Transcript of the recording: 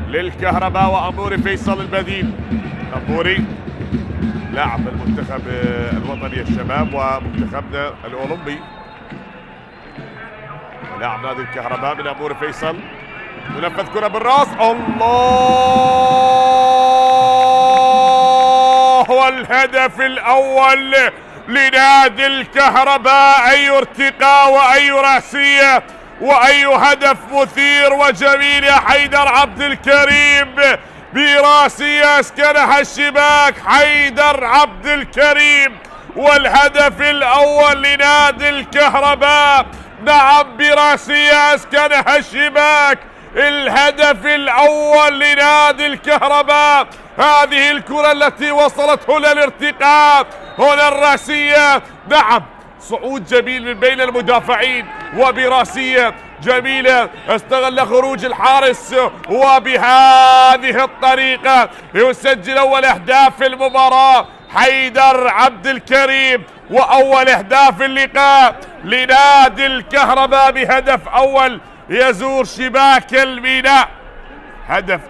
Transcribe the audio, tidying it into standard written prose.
للكهرباء وأموري فيصل البديل. أموري لاعب المنتخب الوطني الشباب ومنتخبنا الأولمبي، لاعب نادي الكهرباء من أموري فيصل. تنفذ كرة بالراس، الله، والهدف الأول لنادي الكهرباء. أي ارتقاء وأي رأسية وأي هدف مثير وجميل يا حيدر عبد الكريم، براسية اسكنها الشباك حيدر عبد الكريم، والهدف الأول لنادي الكهرباء. نعم، براسية اسكنها الشباك، الهدف الأول لنادي الكهرباء. هذه الكرة التي وصلت هنا الارتقاء، هنا الراسية. نعم، صعود جميل من بين المدافعين وبراسية جميلة استغل خروج الحارس، وبهذه الطريقة يسجل أول أهداف المباراة حيدر عبد الكريم، وأول أهداف اللقاء لنادي الكهرباء بهدف أول يزور شباك الميناء. هدف